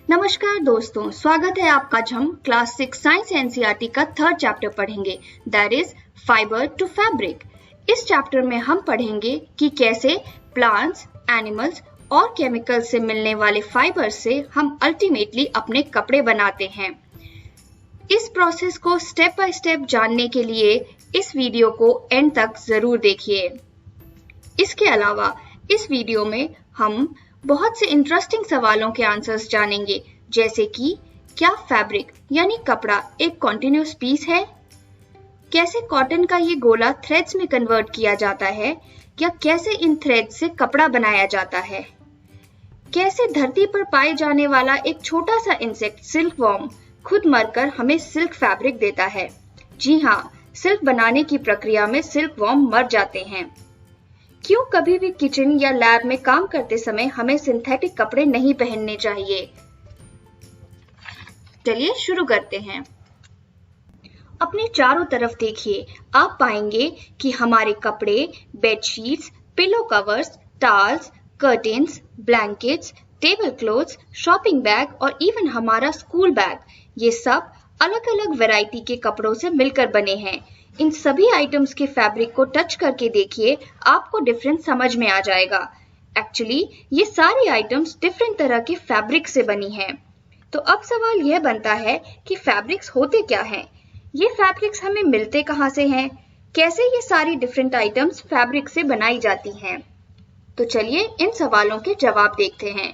नमस्कार दोस्तों, स्वागत है आपका। आज हम क्लास 6 साइंस एनसीईआरटी का थर्ड चैप्टर पढ़ेंगे, that is fibre to fabric. इस चैप्टर में हम पढ़ेंगे कि कैसे प्लांट्स, एनिमल्स और केमिकल से मिलने वाले फाइबर से हम अल्टीमेटली अपने कपड़े बनाते हैं। इस प्रोसेस को स्टेप बाय स्टेप जानने के लिए इस वीडियो को एंड तक जरूर देखिए। इसके अलावा इस वीडियो में हम बहुत से इंटरेस्टिंग सवालों के आंसर्स जानेंगे, जैसे कि क्या फैब्रिक यानी कपड़ा एक कॉन्टिन्यूअस पीस है, कैसे कॉटन का ये गोला थ्रेड्स में कन्वर्ट किया जाता है, या कैसे इन थ्रेड्स से कपड़ा बनाया जाता है, कैसे धरती पर पाए जाने वाला एक छोटा सा इंसेक्ट सिल्कवॉर्म खुद मरकर हमें सिल्क फैब्रिक देता है। जी हाँ, सिल्क बनाने की प्रक्रिया में सिल्कवॉर्म मर जाते हैं। क्यों कभी भी किचन या लैब में काम करते समय हमें सिंथेटिक कपड़े नहीं पहनने चाहिए? चलिए शुरू करते हैं। अपने चारों तरफ देखिए, आप पाएंगे कि हमारे कपड़े, bedsheets, pillow covers, towels, curtains, blankets, table clothes, shopping bag और इवन हमारा स्कूल बैग, ये सब अलग अलग वैरायटी के कपड़ों से मिलकर बने हैं। इन सभी आइटम्स के फैब्रिक को टच करके देखिए, आपको डिफरेंस समझ में आ जाएगा। एक्चुअली ये सारी आइटम्स डिफरेंट तरह के फैब्रिक से बनी हैं। तो अब सवाल यह बनता है कि फैब्रिक्स होते क्या हैं? ये फैब्रिक्स हमें मिलते कहाँ से हैं? कैसे ये सारी डिफरेंट आइटम्स फैब्रिक से बनाई जाती हैं? तो चलिए इन सवालों के जवाब देखते हैं।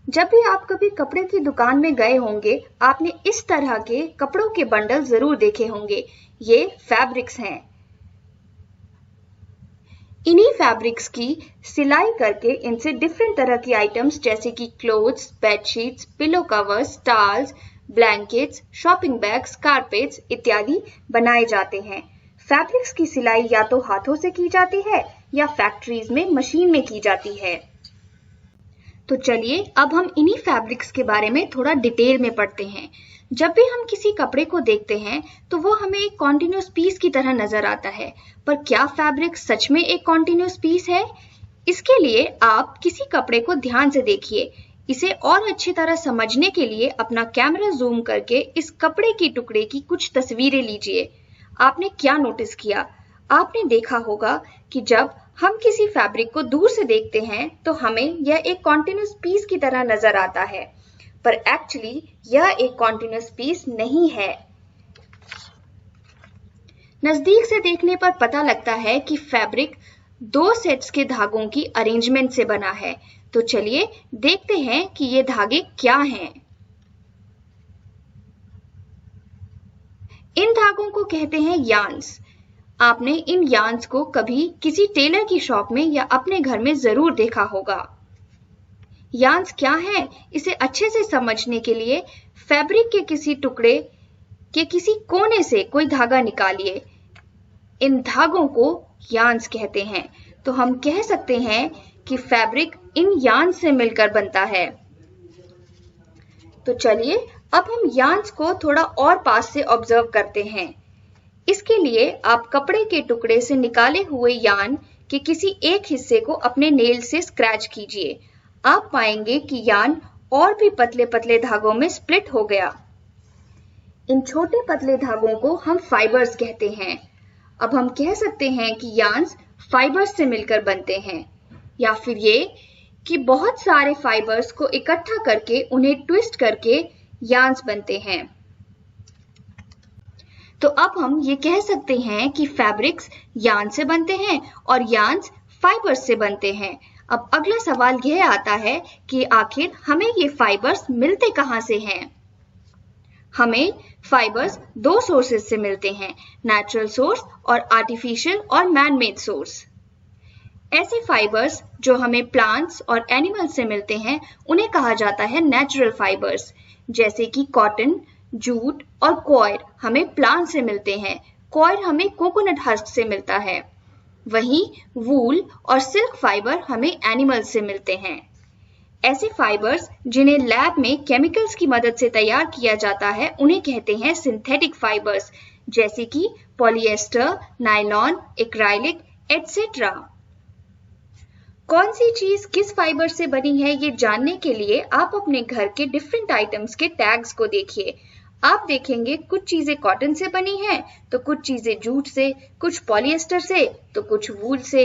जब भी आप कभी कपड़े की दुकान में गए होंगे, आपने इस तरह के कपड़ों के बंडल जरूर देखे होंगे। ये फैब्रिक्स हैं। इन्हीं फैब्रिक्स की सिलाई करके इनसे डिफरेंट तरह की आइटम्स जैसे कि clothes, bedsheets, pillow covers, towels, blankets, shopping bags, carpets इत्यादि बनाए जाते हैं। फैब्रिक्स की सिलाई या तो हाथों से की जाती है या फैक्ट्रीज में मशीन में की जाती है। तो चलिए अब हम इन्हीं फैब्रिक्स के बारे में थोड़ा डिटेल में पढ़ते हैं। जब भी हम किसी कपड़े को देखते हैं तो वो हमें एक कॉन्टिन्यूअस पीस की तरह नजर आता है, पर क्या फैब्रिक सच में एक कॉन्टिन्यूअस पीस है? इसके लिए आप किसी कपड़े को ध्यान से देखिए। इसे और अच्छी तरह समझने के लिए अपना कैमरा जूम करके इस कपड़े की टुकड़े की कुछ तस्वीरें लीजिए। आपने क्या नोटिस किया? आपने देखा होगा कि जब हम किसी फैब्रिक को दूर से देखते हैं तो हमें यह एक कॉन्टिन्यूअस पीस की तरह नजर आता है, पर एक्चुअली यह एक कॉन्टिन्यूअस पीस नहीं है। नजदीक से देखने पर पता लगता है कि फैब्रिक दो सेट्स के धागों की अरेंजमेंट से बना है। तो चलिए देखते हैं कि ये धागे क्या हैं। इन धागों को कहते हैं यार्न्स। आपने इन यार्न्स को कभी किसी टेलर की शॉप में या अपने घर में जरूर देखा होगा। यार्न्स क्या है, इसे अच्छे से समझने के लिए फैब्रिक के किसी टुकड़े के किसी कोने से कोई धागा निकालिए। इन धागों को यार्न्स कहते हैं। तो हम कह सकते हैं कि फैब्रिक इन यार्न्स से मिलकर बनता है। तो चलिए अब हम यार्न्स को थोड़ा और पास से ऑब्जर्व करते हैं। इसके लिए आप कपड़े के टुकड़े से निकाले हुए यार्न के किसी एक हिस्से को अपने नेल से स्क्रैच कीजिए। आप पाएंगे कि यार्न और भी पतले पतले धागों में स्प्लिट हो गया। इन छोटे पतले धागों को हम फाइबर्स कहते हैं। अब हम कह सकते हैं कि यार्न्स फाइबर्स से मिलकर बनते हैं, या फिर ये कि बहुत सारे फाइबर्स को इकट्ठा करके उन्हें ट्विस्ट करके यार्न्स बनते हैं। तो अब हम ये कह सकते हैं कि फैब्रिक्स यार्न से बनते हैं और यार्न्स फाइबर्स से बनते हैं। अब अगला सवाल यह आता है कि आखिर हमें ये फाइबर्स मिलते कहाँ से हैं? हमें फाइबर्स दो सोर्सेज से मिलते हैं, नेचुरल सोर्स और आर्टिफिशियल और मैन मेड सोर्स। ऐसे फाइबर्स जो हमें प्लांट्स और एनिमल्स से मिलते हैं उन्हें कहा जाता है नेचुरल फाइबर्स, जैसे कि कॉटन, जूट और कॉयर हमें प्लांट से मिलते हैं। कॉयर हमें कोकोनट हस्क से मिलता है। वहीं वूल और सिल्क फाइबर हमें एनिमल्स से मिलते हैं। ऐसे फाइबर्स जिन्हें लैब में केमिकल्स की मदद से तैयार किया जाता है उन्हें कहते हैं सिंथेटिक फाइबर्स, जैसे कि पॉलिएस्टर, नायलॉन, एक्राइलिक एटसेट्रा। कौन सी चीज किस फाइबर से बनी है ये जानने के लिए आप अपने घर के डिफरेंट आइटम्स के टैग्स को देखिए। आप देखेंगे कुछ चीजें कॉटन से बनी हैं, तो कुछ चीजें जूट से, कुछ पॉलिएस्टर से, तो कुछ वूल से।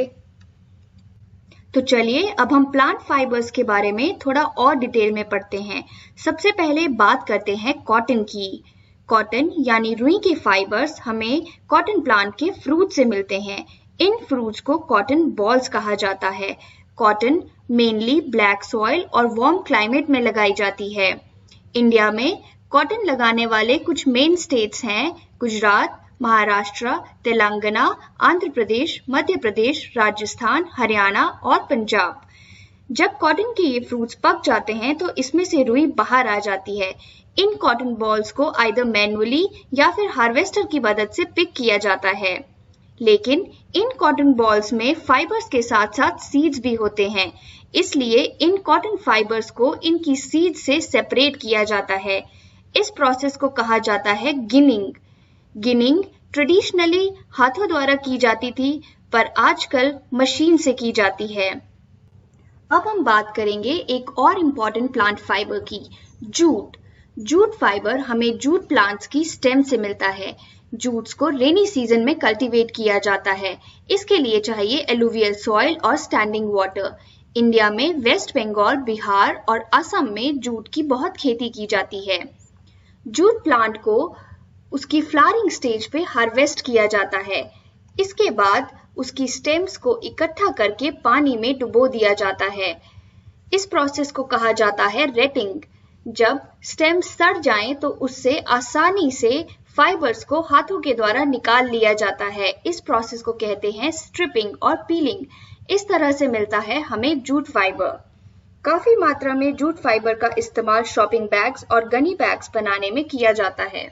तो चलिए अब हम प्लांट फाइबर्स के बारे में थोड़ा और डिटेल में पढ़ते हैं। सबसे पहले बात करते हैं कॉटन की। कॉटन यानी रुई के फाइबर्स हमें कॉटन प्लांट के फ्रूट से मिलते हैं। इन फ्रूट्स को कॉटन बॉल्स कहा जाता है। कॉटन मेनली ब्लैक सॉइल और वार्म क्लाइमेट में लगाई जाती है। इंडिया में कॉटन लगाने वाले कुछ मेन स्टेट्स हैं गुजरात, महाराष्ट्र, तेलंगाना, आंध्र प्रदेश, मध्य प्रदेश, राजस्थान, हरियाणा और पंजाब। जब कॉटन के ये फ्रूट्स पक जाते हैं तो इसमें से रुई बाहर आ जाती है। इन कॉटन बॉल्स को आइदर मैनुअली या फिर हार्वेस्टर की मदद से पिक किया जाता है। लेकिन इन कॉटन बॉल्स में फाइबर्स के साथ साथ सीड्स भी होते हैं, इसलिए इन कॉटन फाइबर्स को इनकी सीड से सेपरेट किया जाता है। इस प्रोसेस को कहा जाता है गिनिंग। गिनिंग ट्रेडिशनली हाथों द्वारा की जाती थी, पर आजकल मशीन से की जाती है। अब हम बात करेंगे एक और इम्पॉर्टेंट प्लांट फाइबर की, जूट। जूट फाइबर हमें जूट प्लांट्स की स्टेम से मिलता है। जूट्स को रेनी सीजन में कल्टीवेट किया जाता है। इसके लिए चाहिए एलुवियल सॉइल और स्टैंडिंग वाटर। इंडिया में वेस्ट बंगाल, बिहार और असम में जूट की बहुत खेती की जाती है। जूट प्लांट को उसकी फ्लावरिंग स्टेज पे हार्वेस्ट किया जाता है। इसके बाद उसकी स्टेम्स को इकट्ठा करके पानी में डुबो दिया जाता है। इस प्रोसेस को कहा जाता है रेटिंग। जब स्टेम्स सड़ जाएं तो उससे आसानी से फाइबर्स को हाथों के द्वारा निकाल लिया जाता है। इस प्रोसेस को कहते हैं स्ट्रिपिंग और पीलिंग। इस तरह से मिलता है हमें जूट फाइबर। काफी मात्रा में जूट फाइबर का इस्तेमाल शॉपिंग बैग्स और गनी बैग्स बनाने में किया जाता है।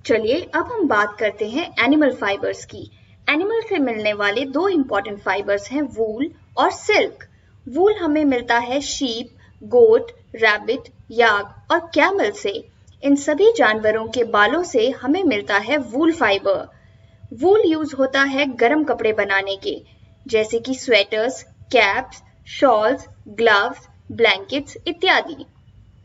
चलिए अब हम बात करते हैं एनिमल फाइबर्स की। एनिमल से मिलने वाले दो इंपॉर्टेंट फाइबर्स हैं वूल और सिल्क। वूल हमें मिलता है शीप, गोट, रैबिट, याक और कैमल से। इन सभी जानवरों के बालों से हमें मिलता है वूल फाइबर। वूल यूज होता है गर्म कपड़े बनाने के, जैसे कि sweaters, caps, shawls, gloves, blankets इत्यादि।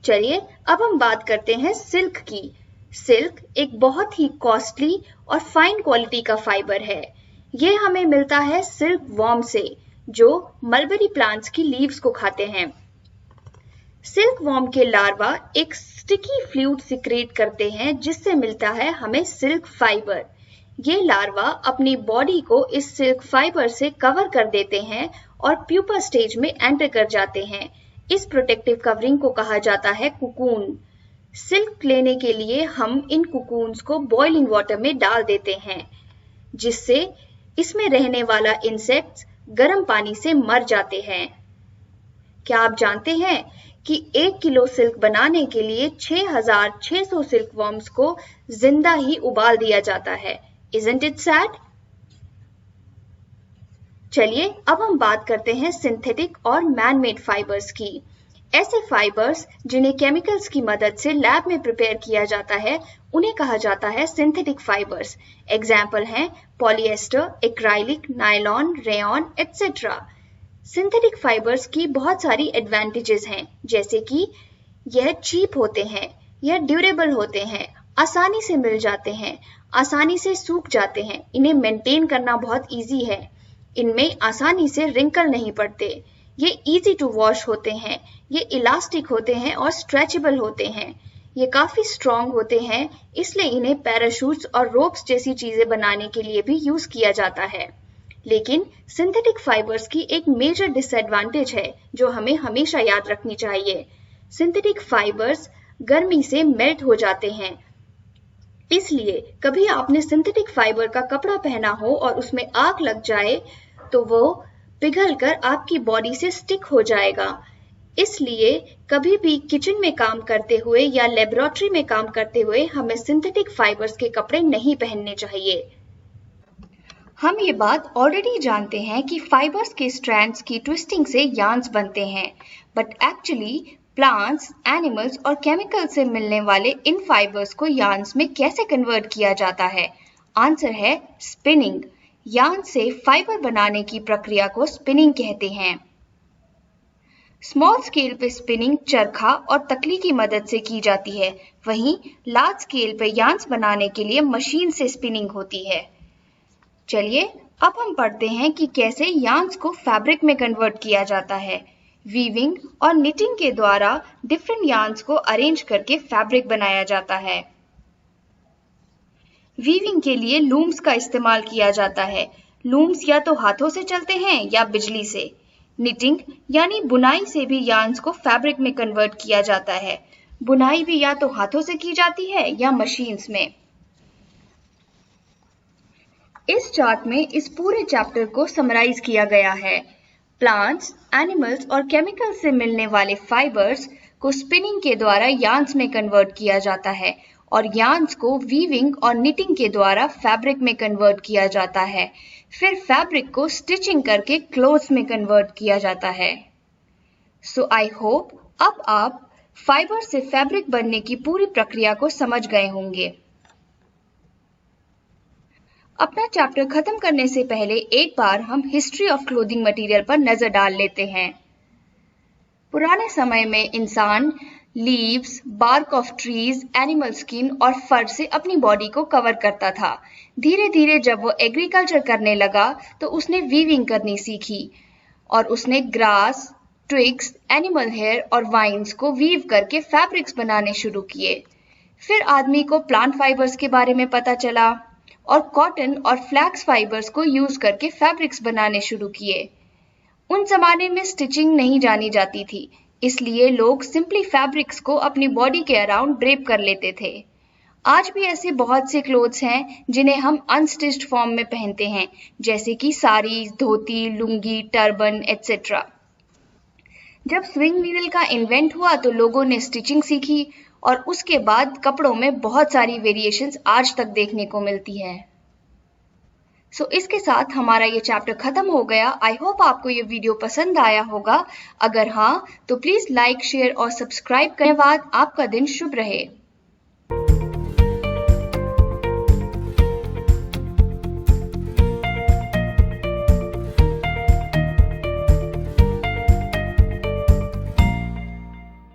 चलिए अब हम बात करते हैं सिल्क की। सिल्क एक बहुत ही कॉस्टली और फाइन क्वालिटी का फाइबर है। ये हमें मिलता है सिल्क वॉर्म से, जो मलबेरी प्लांट्स की लीव्स को खाते हैं। सिल्क वॉर्म के लार्वा एक स्टिकी फ्लूइड सिक्रेट करते हैं, जिससे मिलता है हमें सिल्क फाइबर। ये लार्वा अपनी बॉडी को इस सिल्क फाइबर से कवर कर देते हैं और प्यूपा स्टेज में एंटर कर जाते हैं। इस प्रोटेक्टिव कवरिंग को कहा जाता है कुकून। सिल्क लेने के लिए हम इन कुकून्स को बॉइलिंग वाटर में डाल देते हैं, जिससे इसमें रहने वाला इंसेक्ट्स गर्म पानी से मर जाते हैं। क्या आप जानते हैं कि 1 किलो सिल्क बनाने के लिए 6600 सिल्क वर्म्स को जिंदा ही उबाल दिया जाता है। Isn't it sad? चलिए अब हम बात करते हैं सिंथेटिक और मैनमेड फाइबर्स की। ऐसे फाइबर्स जिन्हें केमिकल्स की मदद से लैब में प्रिपेयर किया जाता है, उन्हें कहा जाता है सिंथेटिक फाइबर्स। एग्जाम्पल हैं polyester, acrylic, nylon, rayon etcetera. Synthetic fibres की बहुत सारी एडवांटेजेस हैं, जैसे कि यह चीप होते हैं, यह ड्यूरेबल होते हैं, आसानी से मिल जाते हैं, आसानी से सूख जाते हैं, इन्हें मेंटेन करना बहुत इजी है, इनमें आसानी से रिंकल नहीं पड़ते, ये इजी टू वॉश होते हैं, ये इलास्टिक होते हैं और स्ट्रेचेबल होते हैं, ये काफी स्ट्रॉन्ग होते हैं, इसलिए इन्हें पैराशूट्स और रोप्स जैसी चीजें बनाने के लिए भी यूज किया जाता है। लेकिन सिंथेटिक फाइबर्स की एक मेजर डिसएडवांटेज है जो हमें हमेशा याद रखनी चाहिए। सिंथेटिक फाइबर्स गर्मी से मेल्ट हो जाते हैं, इसलिए कभी आपने सिंथेटिक फाइबर का कपड़ा पहना हो और उसमें आग लग जाए तो वो पिघलकर आपकी बॉडी से स्टिक हो जाएगा। इसलिए कभी भी किचन में काम करते हुए या लेबोरेटरी में काम करते हुए हमें सिंथेटिक फाइबर्स के कपड़े नहीं पहनने चाहिए। हम ये बात ऑलरेडी जानते हैं कि फाइबर्स के स्ट्रैंड्स की ट्विस्टिंग से यार्न्स बनते हैं, बट एक्चुअली प्लांट्स, एनिमल्स और केमिकल से मिलने वाले इन फाइबर्स को यार्न्स में कैसे कन्वर्ट किया जाता है? आंसर है स्पिनिंग। यार्न से फाइबर बनाने की प्रक्रिया को स्पिनिंग कहते हैं। स्मॉल स्केल पे स्पिनिंग चरखा और तकली की मदद से की जाती है, वहीं लार्ज स्केल पे यार्न्स बनाने के लिए मशीन से स्पिनिंग होती है। चलिए अब हम पढ़ते हैं कि कैसे यार्न्स को फैब्रिक में कन्वर्ट किया जाता है। वीविंग और निटिंग के द्वारा डिफरेंट यार्न्स को अरेंज करके फैब्रिक बनाया जाता है। वीविंग के लिए लूम्स का इस्तेमाल किया जाता है। लूम्स या तो हाथों से चलते हैं या बिजली से। निटिंग यानी बुनाई से भी यार्न्स को फैब्रिक में कन्वर्ट किया जाता है। बुनाई भी या तो हाथों से की जाती है या मशीन्स में। इस चार्ट में इस पूरे चैप्टर को समराइज किया गया है। प्लांट्स, एनिमल्स और केमिकल से मिलने वाले फाइबर्स को स्पिनिंग के द्वारा यार्न्स में कन्वर्ट किया जाता है और यार्न्स को वीविंग और निटिंग के द्वारा फैब्रिक में कन्वर्ट किया जाता है। फिर फैब्रिक को स्टिचिंग करके क्लोथ्स में कन्वर्ट किया जाता है। सो आई होप अब आप फाइबर से फैब्रिक बनने की पूरी प्रक्रिया को समझ गए होंगे। अपना चैप्टर खत्म करने से पहले एक बार हम हिस्ट्री ऑफ क्लोथिंग मटेरियल पर नजर डाल लेते हैं। पुराने समय में इंसान leaves, bark of trees, animal skin और फर से अपनी बॉडी को कवर करता था। धीरे धीरे जब वो एग्रीकल्चर करने लगा तो उसने वीविंग करनी सीखी और उसने ग्रास, ट्विग्स, एनिमल हेयर और वाइन्स को वीव करके फैब्रिक्स बनाने शुरू किए। फिर आदमी को प्लांट फाइबर्स के बारे में पता चला और कॉटन और फ्लैक्स फाइबर्स को यूज करके फैब्रिक्स बनाने शुरू किए। उन जमाने में स्टिचिंग नहीं जानी जाती थी, इसलिए लोग सिंपली फैब्रिक्स को अपनी बॉडी के अराउंड ड्रेप कर लेते थे। आज भी ऐसे बहुत से क्लोथ्स हैं जिन्हें हम अनस्टिच्ड फॉर्म में पहनते हैं, जैसे कि साड़ी, धोती, लुंगी, टर्बन एटसेट्रा। जब स्विंग नीडल का इन्वेंट हुआ तो लोगों ने स्टिचिंग सीखी और उसके बाद कपड़ों में बहुत सारी वेरिएशंस आज तक देखने को मिलती है। सो इसके साथ हमारा ये चैप्टर खत्म हो गया। आई होप आपको ये वीडियो पसंद आया होगा। अगर हाँ तो प्लीज लाइक, शेयर और सब्सक्राइब करें। धन्यवाद। आपका दिन शुभ रहे।